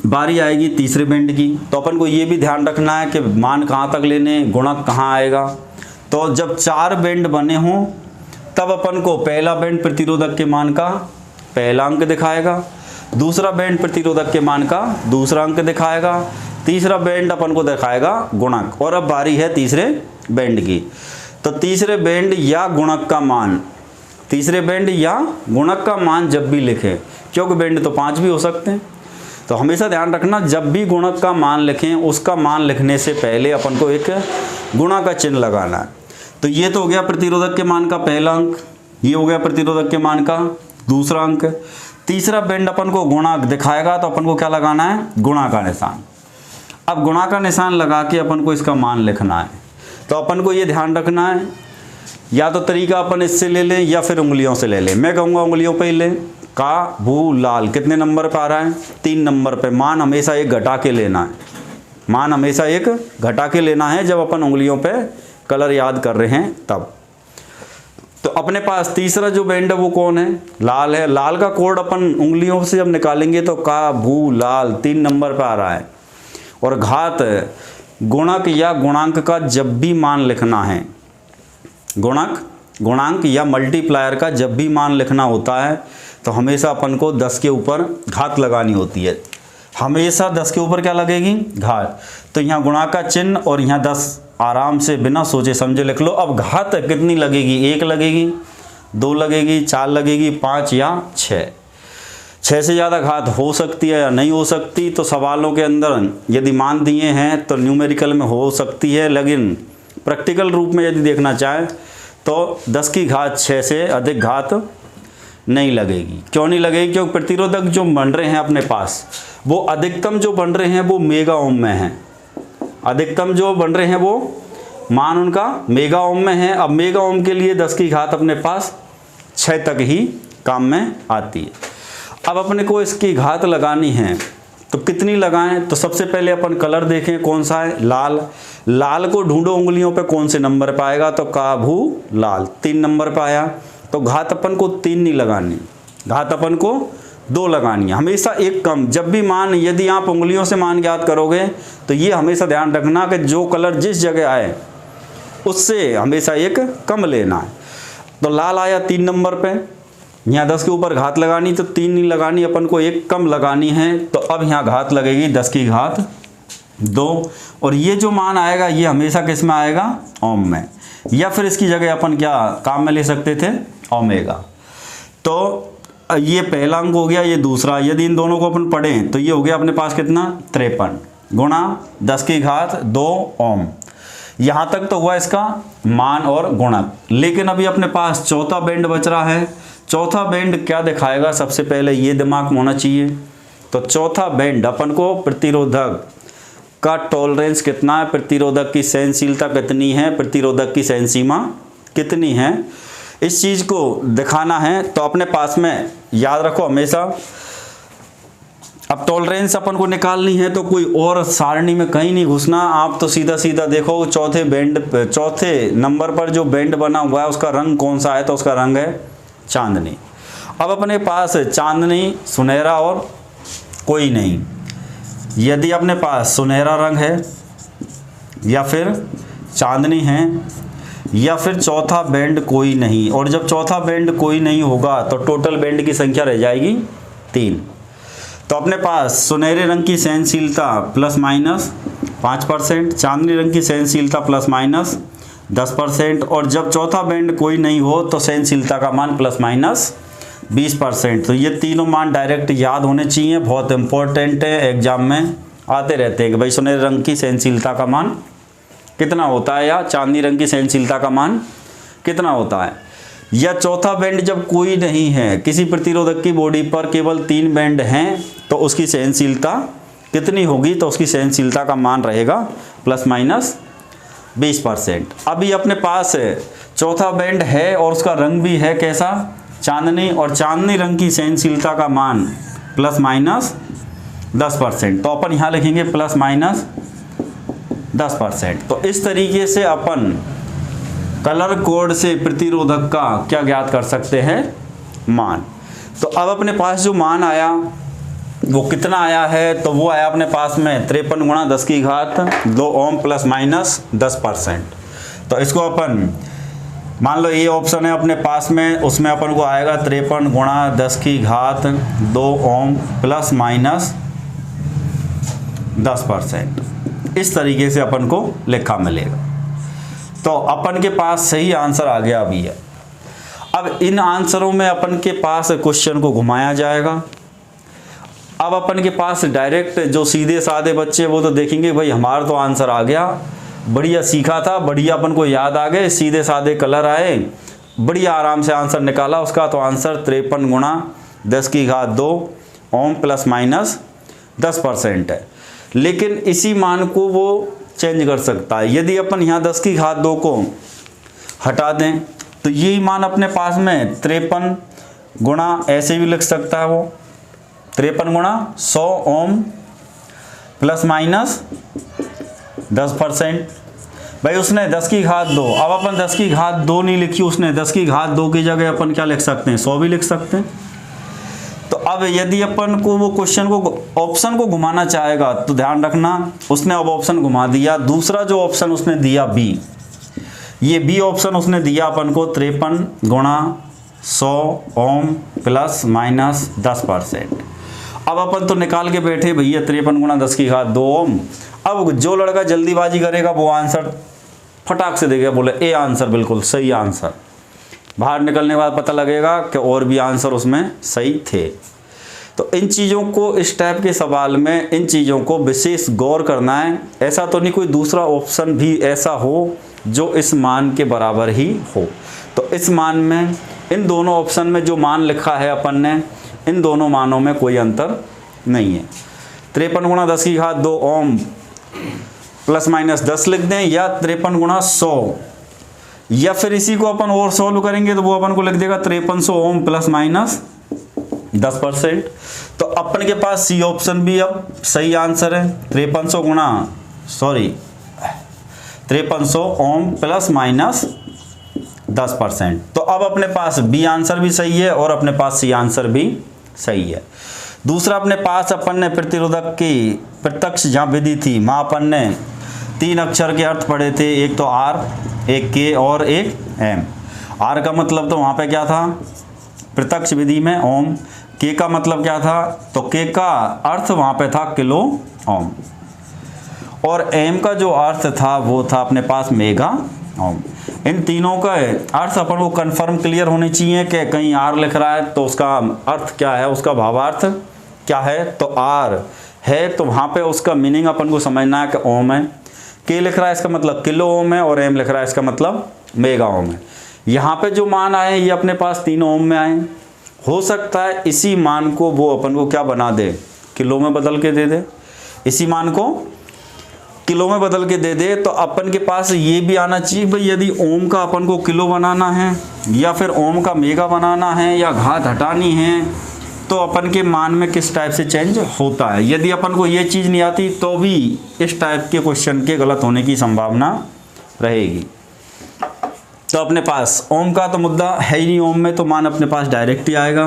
बारी आएगी तीसरे बेंड की, तो अपन को ये भी ध्यान रखना है कि मान कहाँ तक लेने, गुणक कहाँ आएगा। तो जब 4 बेंड बने हों तब अपन को पहला बेंड प्रतिरोधक के मान का पहला अंक दिखाएगा, दूसरा बेंड प्रतिरोधक के मान का दूसरा अंक दिखाएगा, तीसरा बेंड अपन को दिखाएगा गुणक। और अब बारी है तीसरे बेंड की, तो तीसरे बेंड या गुणक का मान, तीसरे बेंड या गुणक का मान जब भी लिखें, क्योंकि बेंड तो 5 भी हो सकते हैं, तो हमेशा ध्यान रखना जब भी गुणक का मान लिखें उसका मान लिखने से पहले अपन को एक गुणा का चिन्ह लगाना है। तो ये तो हो गया प्रतिरोधक के मान का पहला अंक, ये हो गया प्रतिरोधक के मान का दूसरा अंक। तीसरा बेंड अपन को गुणा दिखाएगा तो अपन को क्या लगाना है, गुणा का निशान। अब गुणा का निशान लगा के अपन को इसका मान लिखना है। तो अपन को ये ध्यान रखना है, या तो तरीका अपन इससे ले लें या फिर उंगलियों से ले लें। मैं कहूँगा उंगलियों पे ही लें। का, भू, लाल कितने नंबर पे आ रहा है, 3 नंबर पे। मान हमेशा एक घटा के लेना है, मान हमेशा एक घटा के लेना है जब अपन उंगलियों पे कलर याद कर रहे हैं तब। तो अपने पास तीसरा जो बेंड है वो कौन है, लाल है। लाल का कोड अपन उंगलियों से जब निकालेंगे तो का, भू, लाल 3 नंबर पे आ रहा है। और घात गुणक या गुणांक का जब भी मान लिखना है, गुणक, गुणांक या मल्टीप्लायर का जब भी मान लिखना होता है तो हमेशा अपन को 10 के ऊपर घात लगानी होती है। हमेशा 10 के ऊपर क्या लगेगी, घात। तो यहाँ गुणा का चिन्ह और यहाँ 10 आराम से बिना सोचे समझे लिख लो। अब घात कितनी लगेगी, 1 लगेगी, 2 लगेगी, 4 लगेगी, 5 या 6। 6 से ज़्यादा घात हो सकती है या नहीं हो सकती, तो सवालों के अंदर यदि मान दिए हैं तो न्यूमेरिकल में हो सकती है, लेकिन प्रैक्टिकल रूप में यदि देखना चाहें तो 10 की घात 6 से अधिक घात नहीं लगेगी। क्यों नहीं लगेगी, क्योंकि प्रतिरोधक जो बन रहे हैं अपने पास वो अधिकतम जो बन रहे हैं वो मेगा ओम में हैं। अधिकतम जो बन रहे हैं वो मान उनका मेगा ओम में है। अब मेगा ओम के लिए 10 की घात अपने पास 6 तक ही काम में आती है। अब अपने को इसकी घात लगानी है तो कितनी लगाएं, तो सबसे पहले अपन कलर देखें कौन सा है, लाल। लाल को ढूंढो उंगलियों पे कौन से नंबर पे आएगा, तो का, भू, लाल 3 नंबर पे आया। तो घात अपन को 3 नहीं लगानी, घात अपन को 2 लगानी है। हमेशा एक कम, जब भी मान, यदि आप उंगलियों से मान ज्ञात करोगे तो ये हमेशा ध्यान रखना कि जो कलर जिस जगह आए उससे हमेशा एक कम लेना है। तो लाल आया 3 नंबर पे, यहाँ 10 के ऊपर घात लगानी तो 3 नहीं लगानी, अपन को एक कम लगानी है। तो अब यहाँ घात लगेगी 10 की घात 2, और ये जो मान आएगा ये हमेशा किस में आएगा, ओम में। या फिर इसकी जगह अपन क्या काम में ले सकते थे, ओमेगा। तो ये पहला अंक हो गया, ये दूसरा। यदि इन दोनों को अपन पढ़ें तो ये हो गया अपने पास कितना 53 गुणा 10 की घात 2 ओम। यहाँ तक तो हुआ इसका मान और गुणक। लेकिन अभी अपने पास चौथा बैंड बच रहा है। चौथा बैंड क्या दिखाएगा, सबसे पहले ये दिमाग में होना चाहिए। तो चौथा बैंड अपन को प्रतिरोधक का टॉलरेंस कितना है, प्रतिरोधक की सहनशीलता कितनी है, प्रतिरोधक की सहन सीमा कितनी है, इस चीज़ को दिखाना है। तो अपने पास में याद रखो हमेशा, अब टॉलरेंस अपन को निकालनी है तो कोई और सारणी में कहीं नहीं घुसना। आप तो सीधा सीधा देखो चौथे नंबर पर जो बैंड बना हुआ है उसका रंग कौन सा है, तो उसका रंग है चांदनी। अब अपने पास चांदनी, सुनहरा और कोई नहीं। यदि अपने पास सुनहरा रंग है या फिर चांदनी है या फिर चौथा बैंड कोई नहीं, और जब चौथा बैंड कोई नहीं होगा तो टोटल बैंड की संख्या रह जाएगी 3। तो अपने पास सुनहरे रंग की सहनशीलता प्लस माइनस 5%, चांदनी रंग की सहनशीलता प्लस माइनस 10%, और जब चौथा बैंड कोई नहीं हो तो सहनशीलता का मान प्लस माइनस 20%। तो ये तीनों मान डायरेक्ट याद होने चाहिए, बहुत इंपॉर्टेंट है, एग्जाम में आते रहते हैं कि भाई सुनहरे रंग की सहनशीलता का मान कितना होता है या चांदनी रंग की सहनशीलता का मान कितना होता है। या चौथा बैंड जब कोई नहीं है, किसी प्रतिरोधक की बॉडी पर केवल 3 बैंड हैं, तो उसकी सहनशीलता कितनी होगी, तो उसकी सहनशीलता का मान रहेगा प्लस माइनस 20%। अभी अपने पास चौथा बैंड है और उसका रंग भी है कैसा, चांदनी, और चांदनी रंग की सहनशीलता का मान प्लस माइनस 10%। तो अपन यहाँ लिखेंगे प्लस माइनस 10%। तो इस तरीके से अपन कलर कोड से प्रतिरोधक का क्या ज्ञात कर सकते हैं, मान। तो अब अपने पास जो मान आया वो कितना आया है, तो वो आया अपने पास में 53 गुणा 10 की घात 2 ओम प्लस माइनस 10%। तो इसको अपन मान लो ये ऑप्शन है अपने पास में, उसमें अपन को आएगा 53 गुणा 10 की घात 2 ओम प्लस माइनस 10%। इस तरीके से अपन को लिखा मिलेगा। तो अपन के पास सही आंसर आ गया अभी है। अब इन आंसरों में अपन के पास क्वेश्चन को घुमाया जाएगा। अब अपन के पास डायरेक्ट जो सीधे साधे बच्चे वो तो देखेंगे भाई हमारा तो आंसर आ गया, बढ़िया सीखा था, बढ़िया अपन को याद आ गए, सीधे साधे कलर आए, बढ़िया आराम से आंसर निकाला उसका। तो आंसर 53 गुणा 10 की घात 2 ओम प्लस माइनस 10% है। लेकिन इसी मान को वो चेंज कर सकता है। यदि अपन यहाँ 10 की घात 2 को हटा दें तो यही मान अपने पास में 53 गुणा ऐसे भी लिख सकता है वो 53 गुणा 100 ओम प्लस माइनस 10%। भाई उसने 10 की घात 2, अब अपन 10 की घात 2 नहीं लिखी, उसने 10 की घात 2 की जगह अपन क्या लिख सकते हैं, 100 भी लिख सकते हैं। तो अब यदि अपन को वो क्वेश्चन को ऑप्शन को घुमाना चाहेगा तो ध्यान रखना, उसने अब ऑप्शन घुमा दिया। दूसरा जो ऑप्शन उसने दिया बी, ये बी ऑप्शन उसने दिया अपन को 53 गुणा 100 ओम प्लस माइनस 10%। अब अपन तो निकाल के बैठे भैया 53 गुणा 10 की घात 2 ओम। अब जो लड़का जल्दीबाजी करेगा वो आंसर फटाक से देगा, बोले ए आंसर बिल्कुल सही आंसर। बाहर निकलने के बाद पता लगेगा कि और भी आंसर उसमें सही थे। तो इन चीज़ों को, इस टाइप के सवाल में इन चीज़ों को विशेष गौर करना है। ऐसा तो नहीं कोई दूसरा ऑप्शन भी ऐसा हो जो इस मान के बराबर ही हो। तो इस मान में, इन दोनों ऑप्शन में जो मान लिखा है अपन ने, इन दोनों मानों में कोई अंतर नहीं है। 53 गुणा 10 की घात 2 ओम प्लस माइनस 10 लिख दें, या 53 गुणा 100, या फिर इसी को अपन और सॉल्व करेंगे तो वो अपन को लिख देगा 5300 ओम प्लस माइनस 10%। तो अपन के पास सी ऑप्शन भी अब सही आंसर है, 5300 ओम प्लस माइनस 10%। तो अब अपने पास बी आंसर भी सही है और अपने पास सी आंसर भी सही है। दूसरा अपने पास अपन ने प्रतिरोधक की प्रत्यक्ष जहाँ विधि थी वहाँ अपन ने 3 अक्षर के अर्थ पढ़े थे, एक तो आर, एक के और एक एम। आर का मतलब तो वहाँ पे क्या था, प्रत्यक्ष विधि में ओम। के का मतलब क्या था, तो के का अर्थ वहाँ पे था किलो ओम। और एम का जो अर्थ था वो था अपने पास मेगा ओम। इन तीनों का अर्थ अपन को कंफर्म क्लियर होनी चाहिए कि कहीं आर लिख रहा है तो उसका अर्थ क्या है, उसका भावार्थ क्या है। तो आर है तो वहाँ पे उसका मीनिंग अपन को समझना है कि ओम है। के लिख रहा है इसका मतलब किलो ओम है, और एम लिख रहा है इसका मतलब मेगा ओम है। यहाँ पे जो मान आए ये अपने पास 3 ओम में आए। हो सकता है इसी मान को वो अपन को क्या बना दे, किलो में बदल के दे दे। इसी मान को किलो में बदल के दे दे तो अपन के पास ये भी आना चाहिए भाई, यदि ओम का अपन को किलो बनाना है या फिर ओम का मेगा बनाना है या घात हटानी है तो अपन के मान में किस टाइप से चेंज होता है। यदि अपन को ये चीज़ नहीं आती तो भी इस टाइप के क्वेश्चन के गलत होने की संभावना रहेगी। तो अपने पास ओम का तो मुद्दा है ही नहीं, ओम में तो मान अपने पास डायरेक्ट ही आएगा।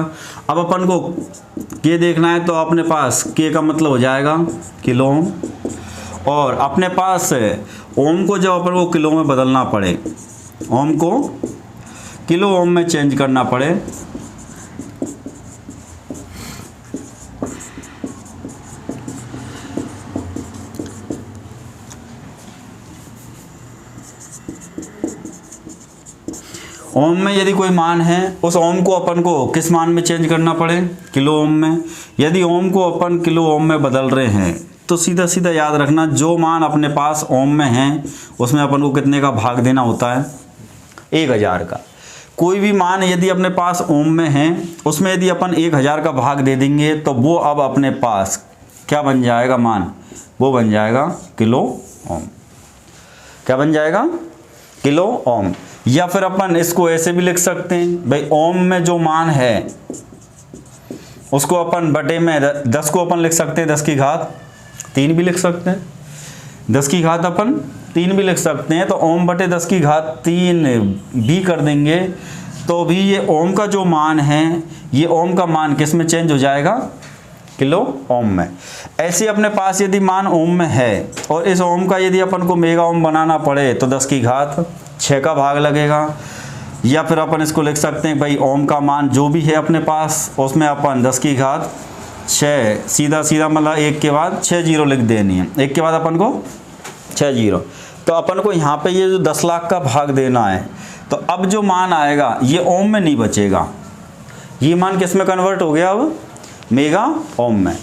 अब अपन को के देखना है तो अपने पास के का मतलब हो जाएगा किलो ओम, और अपने पास ओम को जब अपन को किलो में बदलना पड़े, ओम को किलो ओम में चेंज करना पड़े ओम में यदि कोई मान है उस ओम को अपन को किस मान में चेंज करना पड़े, किलो ओम में। यदि ओम को अपन किलो ओम में बदल रहे हैं तो सीधा सीधा याद रखना जो मान अपने पास ओम में है उसमें अपन को कितने का भाग देना होता है, 1000 का। कोई भी मान यदि अपने पास ओम में है उसमें यदि अपन 1000 का भाग दे देंगे तो वो अब अपने पास क्या बन जाएगा मान, वो बन जाएगा किलो ओम। क्या बन जाएगा, किलो ओम। या फिर अपन इसको ऐसे भी लिख सकते हैं भाई, ओम में जो मान है उसको अपन बटे में 10 को अपन लिख सकते हैं 10 की घात 3 भी लिख सकते हैं, 10 की घात अपन 3 भी लिख सकते हैं। तो ओम बटे 10 की घात 3 भी कर देंगे तो भी ये ओम का जो मान है ये ओम का मान किस में चेंज हो जाएगा, किलो ओम में। ऐसे अपने पास यदि मान ओम में है और इस ओम का यदि अपन को मेगा ओम बनाना पड़े तो 10 की घात 6 का भाग लगेगा। या फिर अपन इसको लिख सकते हैं भाई ओम का मान जो भी है अपने पास उसमें अपन 10 की घात 6 सीधा सीधा मतलब 1 के बाद 6 जीरो लिख देनी है, 1 के बाद अपन को 6 जीरो। तो अपन को यहाँ पे ये जो 10 लाख का भाग देना है तो अब जो मान आएगा ये ओम में नहीं बचेगा, ये मान किस में कन्वर्ट हो गया, अब मेगा ओम में।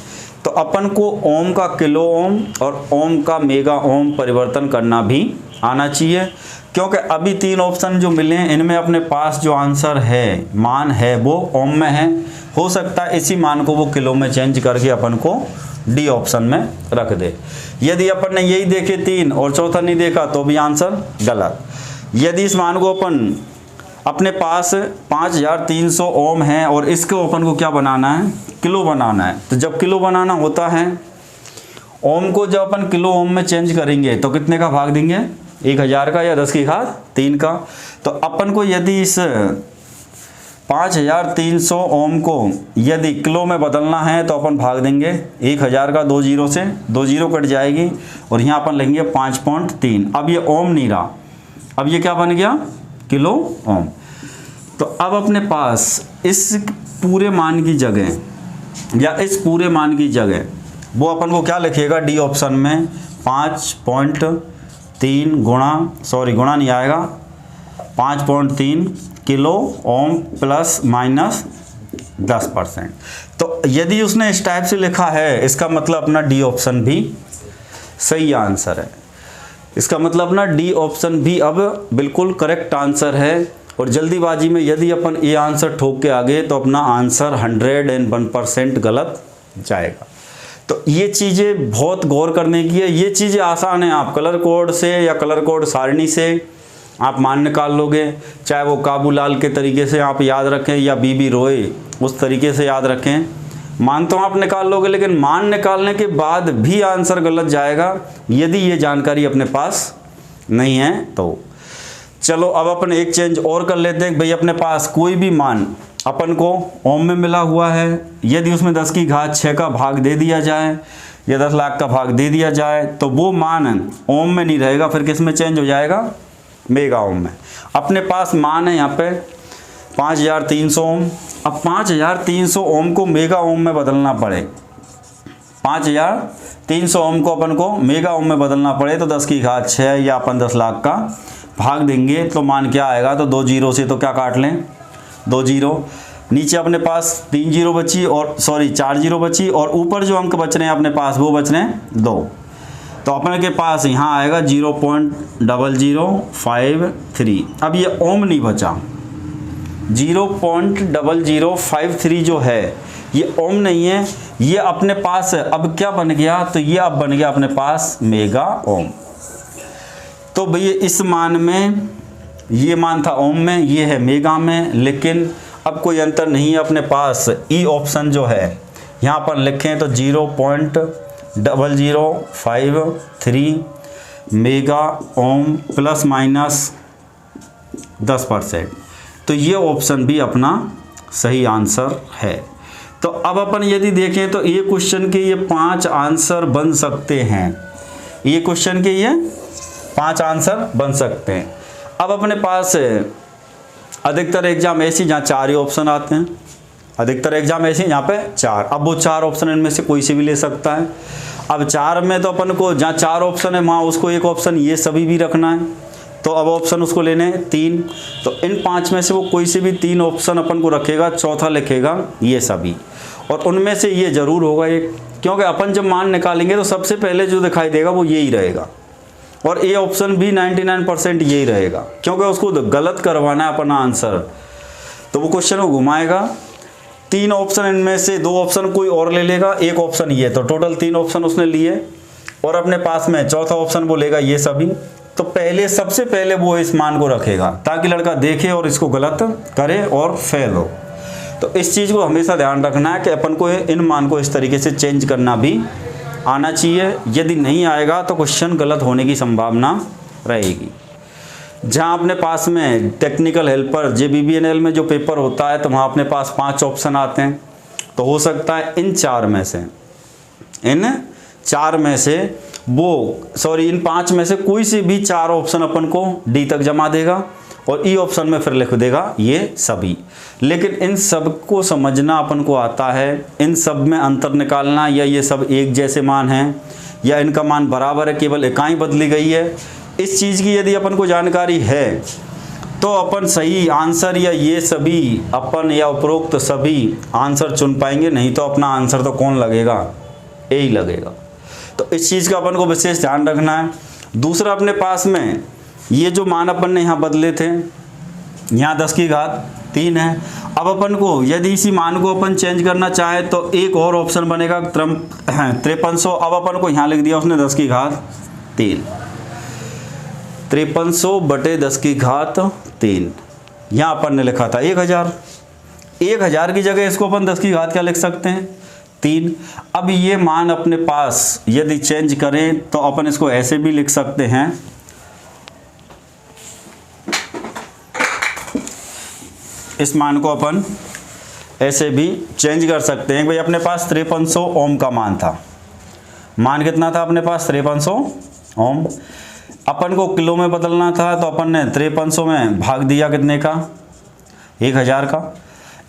तो अपन को ओम का किलो ओम और ओम का मेगा ओम परिवर्तन करना भी आना चाहिए, क्योंकि अभी 3 ऑप्शन जो मिले हैं इनमें अपने पास जो आंसर है मान है वो ओम में है। हो सकता है इसी मान को वो किलो में चेंज करके अपन को डी ऑप्शन में रख दे। यदि अपन ने यही देखे 3 और चौथा नहीं देखा तो भी आंसर गलत। यदि इस मान को अपन अपने पास 5300 ओम है और इसको अपन को क्या बनाना है, किलो बनाना है, तो जब किलो बनाना होता है ओम को जब अपन किलो ओम में चेंज करेंगे तो कितने का भाग देंगे, 1000 का या 10 की घात 3 का। तो अपन को यदि इस 5300 ओम को यदि किलो में बदलना है तो अपन भाग देंगे 1000 का 2 जीरो से, 2 जीरो कट जाएगी और यहाँ अपन लेंगे 5.3। अब ये ओम नहीं रहा, अब ये क्या बन गया, किलो ओम। तो अब अपने पास इस पूरे मान की जगह या इस पूरे मान की जगह वो अपन को क्या लिखेगा, डी ऑप्शन में 5.3 गुणा नहीं आएगा, 5.3 किलो ओम प्लस माइनस 10%। तो यदि उसने इस टाइप से लिखा है इसका मतलब अपना डी ऑप्शन भी सही आंसर है। इसका मतलब अपना डी ऑप्शन भी अब बिल्कुल करेक्ट आंसर है। और जल्दीबाजी में यदि अपन ये आंसर ठोक के आगे तो अपना आंसर 101% गलत जाएगा। तो ये चीज़ें बहुत गौर करने की है। ये चीज़ें आसान है, आप कलर कोड से या कलर कोड सारणी से आप मान निकाल लोगे, चाहे वो काबूलाल के तरीके से आप याद रखें या बीबी रोए उस तरीके से याद रखें, मान तो आप निकाल लोगे, लेकिन मान निकालने के बाद भी आंसर गलत जाएगा यदि ये जानकारी अपने पास नहीं है तो। चलो अब अपन एक चेंज और कर लेते हैं भाई, अपने पास कोई भी मान अपन को ओम में मिला हुआ है, यदि उसमें 10 की घात 6 का भाग दे दिया जाए या 10 लाख का भाग दे दिया जाए तो वो मान ओम में नहीं रहेगा, फिर किस में चेंज हो जाएगा, मेगा ओम में। अपने पास मान है यहाँ पे 5300 ओम। अब 5300 ओम को मेगा ओम में बदलना पड़े, 5300 ओम को अपन को मेगा ओम में बदलना पड़े तो 10 की घात 6 या अपन 10 लाख का भाग देंगे तो मान क्या आएगा, तो 2 जीरो से तो क्या काट लें, 2 जीरो। नीचे अपने पास 3 जीरो बची और 4 जीरो बची, और ऊपर जो अंक बच रहे हैं अपने पास वो बच रहे हैं 2। तो अपने के पास यहाँ आएगा 0.0053। अब ये ओम नहीं बचा, 0.0053 जो है ये ओम नहीं है, ये अपने पास है। अब क्या बन गया, तो ये अब बन गया अपने पास मेगा ओम। तो भैया इस मान में, ये मान था ओम में, ये है मेगा में, लेकिन अब कोई अंतर नहीं है अपने पास। ई ऑप्शन जो है यहाँ पर लिखें तो 0.0053 मेगा ओम प्लस माइनस 10%। तो ये ऑप्शन भी अपना सही आंसर है। तो अब अपन यदि देखें तो ये क्वेश्चन के ये 5 आंसर बन सकते हैं, ये क्वेश्चन के ये 5 आंसर बन सकते हैं। अब अपने पास अधिकतर एग्जाम ऐसी जहाँ 4 ही ऑप्शन आते हैं, अधिकतर एग्जाम ऐसे यहाँ पे 4। अब वो 4 ऑप्शन इनमें से कोई से भी ले सकता है। अब 4 में तो अपन को जहाँ 4 ऑप्शन है वहाँ उसको एक ऑप्शन ये सभी भी रखना है, तो अब ऑप्शन उसको लेने हैं 3। तो इन 5 में से वो कोई से भी 3 ऑप्शन अपन को रखेगा, चौथा लिखेगा ये सभी, और उनमें से ये जरूर होगा एक, क्योंकि अपन जब मान निकालेंगे तो सबसे पहले जो दिखाई देगा वो यही रहेगा, और ए ऑप्शन भी 99% यही रहेगा, क्योंकि उसको गलत करवाना है अपना आंसर। तो वो क्वेश्चन को घुमाएगा, 3 ऑप्शन इनमें से 2 ऑप्शन कोई और ले लेगा, एक ऑप्शन ये, तो टोटल 3 ऑप्शन उसने लिए, और अपने पास में चौथा ऑप्शन वो लेगा ये सभी। तो पहले सबसे पहले वो इस मान को रखेगा ताकि लड़का देखे और इसको गलत करे और फेल हो। तो इस चीज़ को हमेशा ध्यान रखना है कि अपन को इन मान को इस तरीके से चेंज करना भी आना चाहिए। यदि नहीं आएगा तो क्वेश्चन गलत होने की संभावना रहेगी। जहाँ अपने पास में टेक्निकल हेल्पर JBBNL में जो पेपर होता है तो वहाँ अपने पास 5 ऑप्शन आते हैं, तो हो सकता है इन 4 में से इन 5 में से कोई से भी 4 ऑप्शन अपन को डी तक जमा देगा, और ई ऑप्शन में फिर लिख देगा ये सभी। लेकिन इन सब को समझना अपन को आता है, इन सब में अंतर निकालना, या ये सब एक जैसे मान हैं या इनका मान बराबर है, केवल इकाई बदली गई है, इस चीज़ की यदि अपन को जानकारी है तो अपन सही आंसर या ये सभी अपन या उपरोक्त सभी आंसर चुन पाएंगे। नहीं तो अपना आंसर तो कौन लगेगा, ए ही लगेगा। तो इस चीज़ का अपन को विशेष ध्यान रखना है। दूसरा, अपने पास में ये जो मान अपन ने यहाँ बदले थे, यहाँ 10 की घात 3 है। अब अपन को यदि इसी मान को अपन चेंज करना चाहे तो एक और ऑप्शन बनेगा 5300। अब अपन को यहाँ लिख दिया उसने 10 की घात 3, 5300 बटे 10 की घात 3। यहाँ अपन ने लिखा था 1000 की जगह इसको अपन 10 की घात क्या लिख सकते हैं, 3। अब ये मान अपने पास यदि चेंज करें तो अपन इसको ऐसे भी लिख सकते हैं, इस मान को अपन ऐसे भी चेंज कर सकते हैं। भाई अपने पास 5300 ओम का मान था, मान कितना था अपने पास 5300 ओम। अपन को किलो में बदलना था तो अपन ने 5300 में भाग दिया कितने का, 1000 का।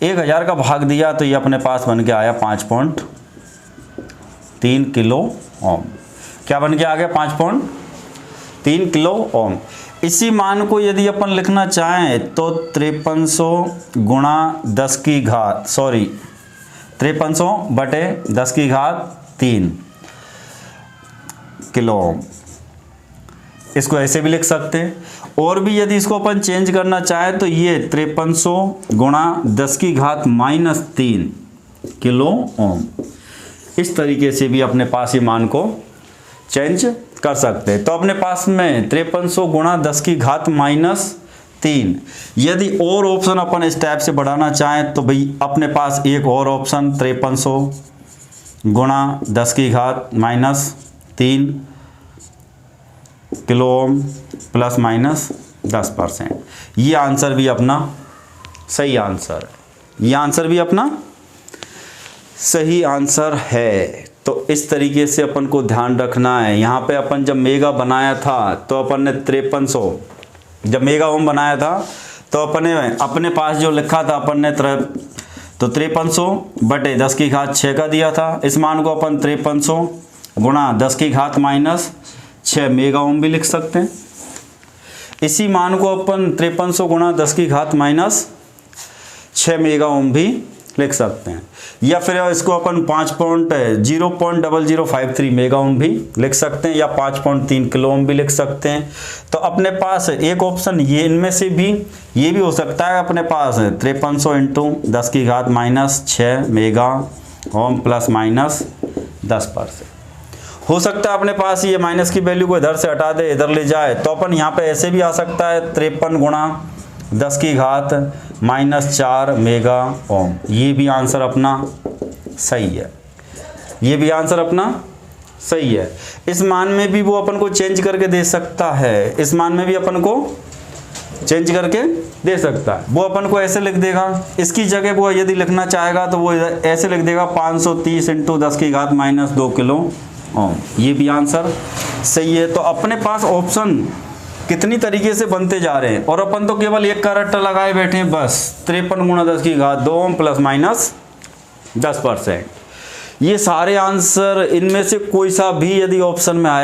1000 का भाग दिया तो ये अपने पास बन के आया 5.3 किलो ओम। क्या बन के आ गया, 5.3 किलो ओम। इसी मान को यदि अपन लिखना चाहें तो 5300 गुणा 10 की घात 5300 बटे 10 की घात 3 किलो ओम, इसको ऐसे भी लिख सकते हैं। और भी यदि इसको अपन चेंज करना चाहें तो ये 5300 गुणा 10 की घात -3 किलो ओम, इस तरीके से भी अपने पास ये मान को चेंज कर सकते हैं। तो अपने पास में 5300 गुणा 10 की घात -3। यदि और ऑप्शन अपन इस टाइप से बढ़ाना चाहें तो भाई अपने पास एक और ऑप्शन 5300 गुणा 10 की घात -3 किलो ओम प्लस माइनस 10%। ये आंसर भी अपना सही आंसर है, ये आंसर भी अपना सही आंसर है। तो इस तरीके से अपन को ध्यान रखना है। यहाँ पे अपन जब मेगा बनाया था तो अपन ने 5300, जब मेगा ओम बनाया था तो अपने पास जो लिखा था अपन ने तो 5300 बटे 10 की घात 6 का दिया था। इस मान को अपन 5300 गुणा 10 की घात -6 मेगा ओम भी लिख सकते हैं। इसी मान को अपन 5300 गुणा 10 की घात माइनस 6 मेगा ओम भी लिख सकते हैं, या फिर इसको अपन 0.0053 मेगा ओम भी लिख सकते हैं, या 5.3 किलो ओम भी लिख सकते हैं। तो अपने पास एक ऑप्शन ये इनमें से भी ये भी हो सकता है, अपने पास 5300 इंटू 10 की घात minus 6 mega ohm plus minus 10%। हो सकता है अपने पास ये माइनस की वैल्यू को इधर से हटा दे, इधर ले जाए, तो अपन यहाँ पे ऐसे भी आ सकता है 53 गुणा 10 की घात माइनस 4 मेगा ओम। ये भी आंसर अपना सही है, ये भी आंसर अपना सही है। इस मान में भी वो अपन को चेंज करके दे सकता है, इस मान में भी अपन को चेंज करके दे सकता है। वो अपन को ऐसे लिख देगा, इसकी जगह वो यदि लिखना चाहेगा तो वो ऐसे लिख देगा 530 इंटू 10 की घात माइनस 2 किलो ओम। ये भी आंसर सही है। तो अपने पास ऑप्शन कितनी तरीके से बनते जा रहे हैं, और अपन तो केवल एक का रट्टा लगाए बैठे हैं बस, 53 गुणा 10 की घात 2 ओम प्लस माइनस 10%। ये सारे आंसर इनमें से कोई सा भी यदि ऑप्शन में आए